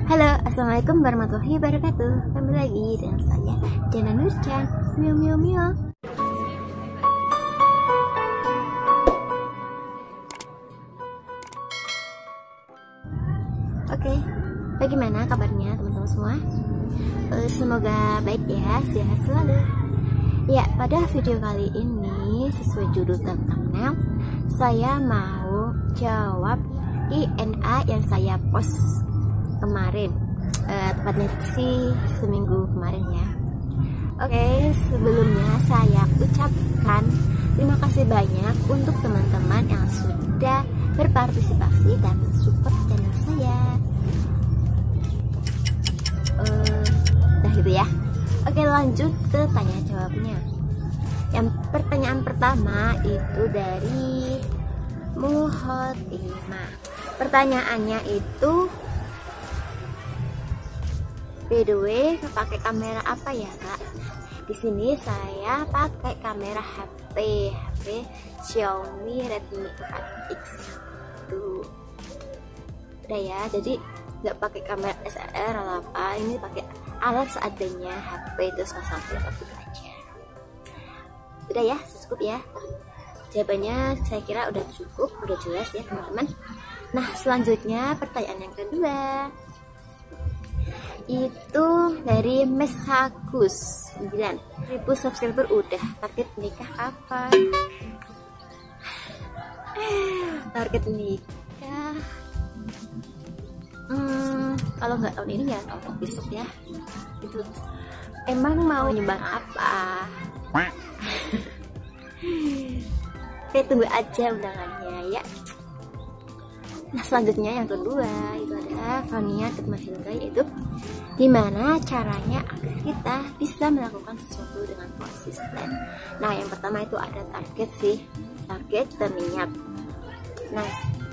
Halo, assalamualaikum warahmatullahi wabarakatuh. Kembali lagi dengan saya Jana Nurcan. Miu miu miu. Oke, bagaimana kabarnya teman-teman semua? Semoga baik ya, sehat selalu. Ya, pada video kali ini sesuai judul dan thumbnail, saya mau jawab INA yang saya post kemarin, tepatnya sih seminggu kemarin ya. Oke, sebelumnya saya ucapkan terima kasih banyak untuk teman-teman yang sudah berpartisipasi dan support channel saya. Nah gitu ya. Oke, lanjut ke tanya jawabnya. Yang pertanyaan pertama itu dari Muhotima. Pertanyaannya itu, by the way, pakai kamera apa ya kak? Di sini saya pakai kamera HP Xiaomi Redmi 4X. Tuh, udah ya. Jadi nggak pakai kamera SLR atau apa. Ini pakai alat seadanya HP, terus pasang filter gitu aja. Udah ya, cukup ya. Jawabannya saya kira udah cukup, udah jelas ya teman-teman. Nah, selanjutnya pertanyaan yang kedua itu dari Mesakus 9.000 subscriber udah. Target nikah kapan? Target nikah kalau nggak tahun ini ya tahun besok ya. Itu emang mau nyumbang apa? Oke, tunggu aja undangannya ya. Nah, selanjutnya yang kedua itu ada Fania Ketmahilga, yaitu gimana caranya agar kita bisa melakukan sesuatu dengan konsisten. Nah, yang pertama itu ada target sih, target dan niat. Nah,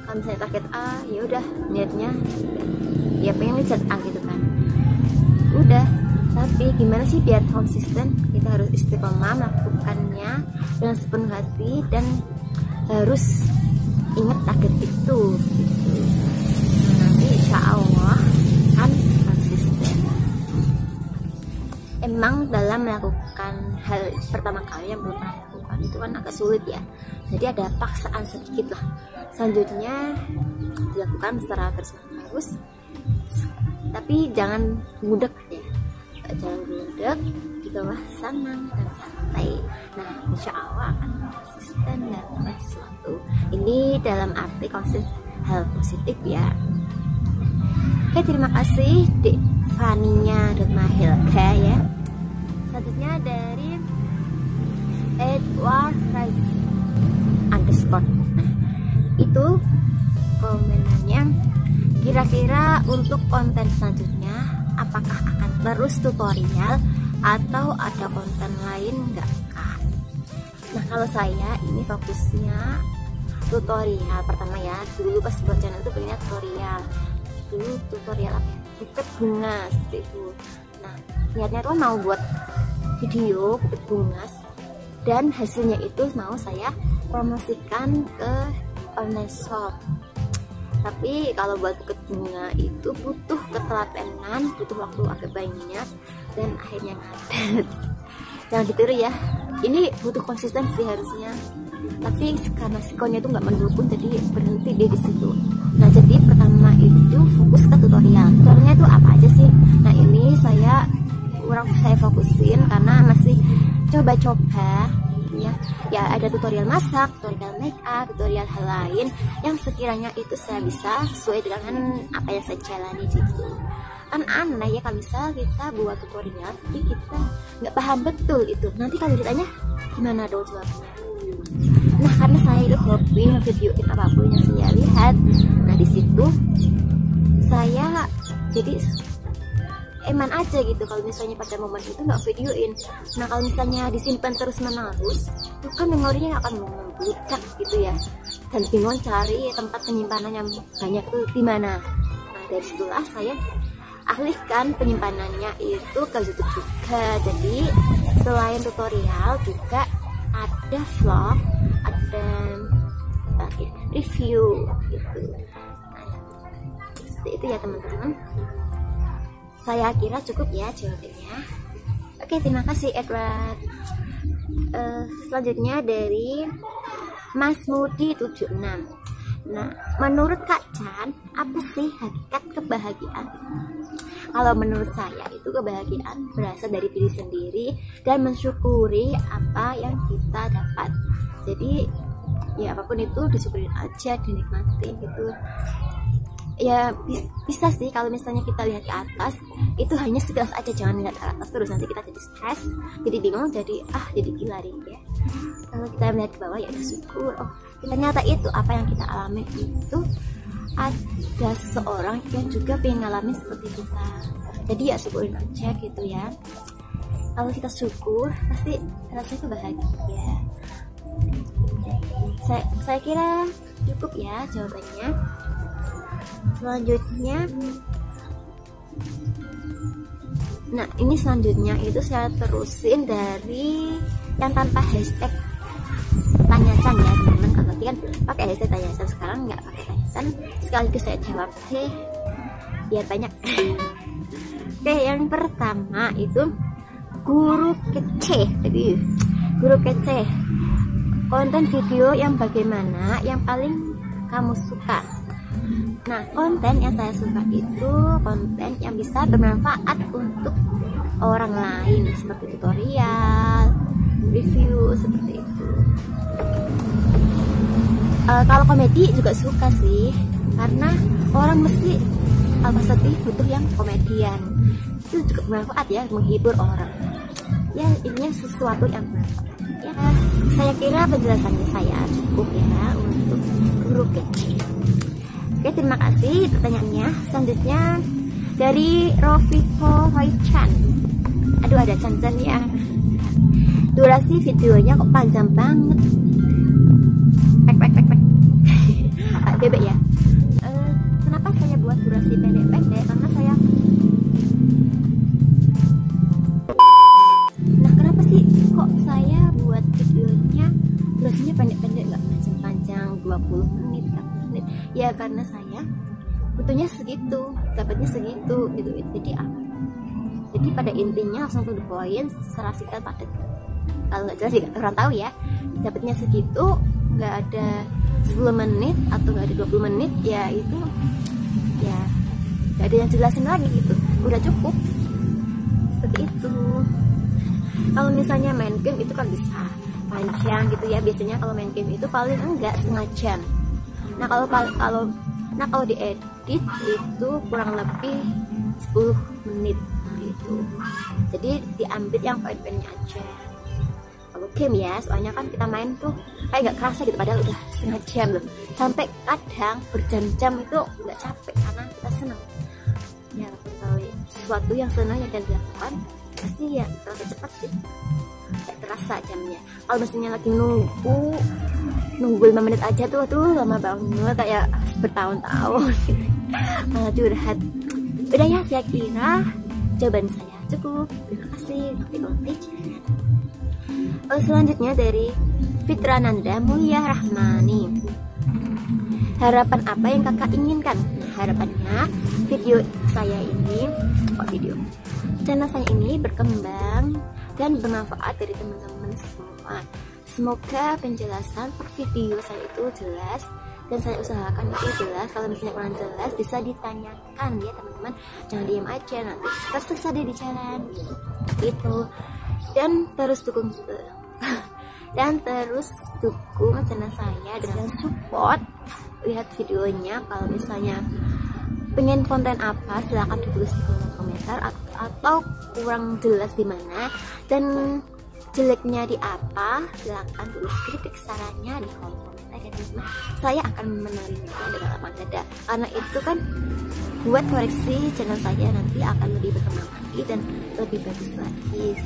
kalau misalnya target A, ya udah niatnya ya pengen ngejar A gitu kan. Udah, tapi gimana sih biar konsisten? Kita harus istiqomah melakukannya dengan sepenuh hati dan harus ingat target itu gitu. Nah, nanti insya Allah kan konsisten. Emang dalam melakukan hal pertama kali yang belum pernah lakukan itu kan agak sulit ya, jadi ada paksaan sedikit lah. Selanjutnya dilakukan secara terus-menerus, tapi jangan mudah ya, jangan mudah, di bawah senang dan santai. Nah, insya Allah akan konsisten dan melakukan sesuatu. Ini dalam arti konsisten hal positif ya. Oke, terima kasih Dek Fania Mahilga ya. Selanjutnya dari Edward Rice underscore. Nah, itu komenannya, kira-kira untuk konten selanjutnya apakah akan terus tutorial atau ada konten lain enggak kak? Nah, kalau saya ini fokusnya tutorial pertama ya. Dulu pas buat channel itu pengennya tutorial. Dulu tutorial apa ya? Bukit bunga seperti itu. Nah, niatnya tuh mau buat video bukit bunga dan hasilnya itu mau saya promosikan ke online shop. Tapi kalau buat bukit bunga itu butuh ketelatenan, butuh waktu agak banyak dan akhirnya ngadet. Jangan ditiru ya. Ini butuh konsisten sih harusnya. Tapi karena sikonya itu nggak mendukung, jadi berhenti deh di situ. Nah, jadi pertama itu fokus ke tutorial. Tutorialnya itu apa aja sih? Nah, ini saya fokusin karena masih coba-coba ya ada tutorial masak, tutorial make up, tutorial hal lain yang sekiranya itu saya bisa sesuai dengan apa yang saya jalani gitu. Kan aneh ya kalau misal kita buat tutorial tapi kita nggak paham betul itu, nanti kalau ditanya gimana dong jawabnya. Nah, karena saya itu hobi nge-videoin apapun yang saya lihat. Nah, di situ saya jadi eman aja gitu kalau misalnya pada momen itu nggak videoin. Nah, kalau misalnya disimpan terus menerus itu kan memorinya akan membludak gitu ya, dan bingung cari tempat penyimpanan yang banyak itu di mana. Nah, dari situlah saya alihkan penyimpanannya itu ke YouTube juga. Jadi selain tutorial juga ada vlog, ada review gitu. Nah, seperti itu ya teman-teman. Saya kira cukup ya jawabannya. Oke, terima kasih Edward. Selanjutnya dari Mas Mudi 76. Nah, menurut Kak Chan, apa sih hakikat kebahagiaan? Kalau menurut saya itu kebahagiaan berasal dari diri sendiri dan mensyukuri apa yang kita dapat. Jadi ya apapun itu disyukurin aja, dinikmati gitu. Ya bisa sih kalau misalnya kita lihat ke atas itu hanya sekilas aja, jangan lihat ke atas terus, nanti kita jadi stres, jadi bingung, jadi gila deh ya. Kalau kita melihat ke bawah ya udah syukur, oh ternyata itu apa yang kita alami itu ada seorang yang juga pengen ngalamin seperti kita, jadi ya syukurin aja gitu ya. Kalau kita syukur pasti rasanya bahagia. Saya kira cukup ya jawabannya. Selanjutnya, nah ini selanjutnya itu saya terusin dari yang tanpa hashtag tanya Chan ya teman-teman. Kalau tadi kan pakai hashtag tanya Chan, sekarang nggak pakai tanya Chan, sekaligus saya jawab biar banyak. Oke, yang pertama itu guru kece. Jadi guru kece, konten video yang bagaimana yang paling kamu suka? Nah, konten yang saya suka itu konten yang bisa bermanfaat untuk orang lain, seperti tutorial, review, seperti itu. Kalau komedi juga suka sih, karena orang mesti pasti butuh yang komedian. Itu juga bermanfaat ya, menghibur orang. Ya, ini sesuatu yang bermanfaat. Ya, saya kira penjelasannya saya cukup ya untuk guru kece. Oke, terima kasih pertanyaannya. Selanjutnya dari Rofiko Hoichan. Aduh, ada Chan ya. Durasi videonya kok panjang banget. Pek. Bebek ya. Kenapa saya buat durasi pendek-pendek? Karena saya kenapa sih kok saya buat videonya durasinya pendek-pendek, nggak panjang-panjang 20 menit, 40 menit? Ya karena saya butuhnya segitu, dapatnya segitu gitu. Jadi pada intinya langsung to the point, secara singkat padat. Kalau nggak jelas juga orang tahu ya, dapatnya segitu, nggak ada 10 menit atau nggak ada 20 menit, ya itu ya nggak ada yang jelasin lagi gitu, udah cukup seperti itu. Kalau misalnya main game itu kan bisa panjang gitu ya, biasanya kalau main game itu paling enggak setengah jam. Nah kalau diedit itu kurang lebih 10 menit gitu. Jadi diambil yang poin-poinnya aja. Kalau game ya, soalnya kan kita main tuh kayak nggak kerasa gitu, padahal udah setengah jam loh. Sampai kadang berjam-jam itu nggak capek karena kita senang. Ya kalau sesuatu yang senang yang dilakukan pasti ya terasa cepat sih, nggak terasa jamnya. Kalau misalnya lagi nunggu 5 menit aja tuh lama banget, kayak bertahun-tahun. Malah curhat. Udah ya, saya kira jawaban saya cukup. Terima kasih. Selanjutnya dari Fitrananda Mulia Rahmani. Harapan apa yang kakak inginkan? Harapannya video saya ini, channel saya ini berkembang dan bermanfaat dari teman-teman semua. Semoga penjelasan per video saya itu jelas, dan saya usahakan itu jelas. Kalau misalnya kurang jelas bisa ditanyakan ya teman-teman, jangan diam aja nanti tersesat di jalan itu. Dan terus dukung channel saya dengan support, lihat videonya. Kalau misalnya pengen konten apa silahkan ditulis di kolom komentar, atau kurang jelas di mana dan jeleknya di apa, silahkan tulis kritik sarannya di kolom komentar ya teman-teman. Saya akan menerimanya dengan lapang dada, karena itu kan buat koreksi channel saya nanti akan lebih berkembang lagi dan lebih bagus lagi.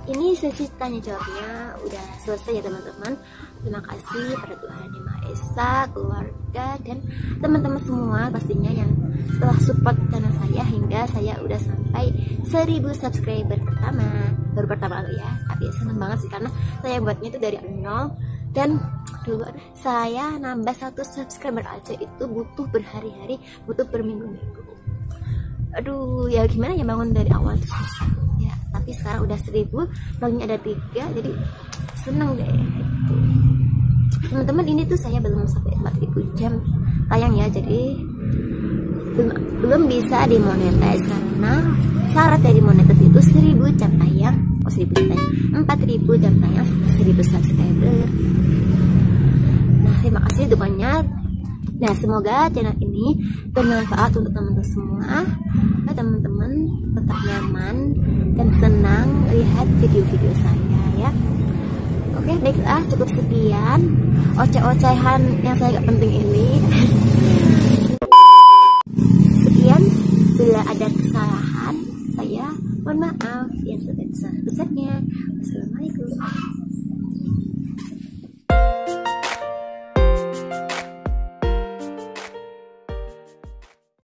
Ini sesi tanya jawabnya udah selesai ya teman-teman. Terima kasih pada Tuhan Yang Maha Esa, keluarga, dan teman-teman semua pastinya yang telah support channel saya hingga saya udah sampai 1000 subscriber baru pertama ya. Tapi seneng banget sih karena saya buatnya itu dari nol, dan dulu saya nambah 1 subscriber aja itu butuh berhari-hari, butuh berminggu-minggu. aduh ya gimana ya, bangun dari awal tuh susah ya, tapi sekarang udah 1000, banknya ada 3, jadi seneng deh gitu. Teman-teman, ini tuh saya belum sampai 4000 jam tayang ya, jadi belum bisa dimonetize karena syarat dari monetisasi itu 1000 jam tayang, 1000 jam tayang, 4000 jam tayang, 1000 subscriber. Nah, terima kasih dukungannya. Nah, semoga channel ini bermanfaat untuk teman-teman semua. Teman-teman tetap nyaman dan senang lihat video-video saya ya. Oke, baiklah, cukup sekian oceh-ocehan yang saya gak penting ini. Sekian, bila ada kesalahan saya mohon maaf yang sebesar-besarnya. Wassalamualaikum.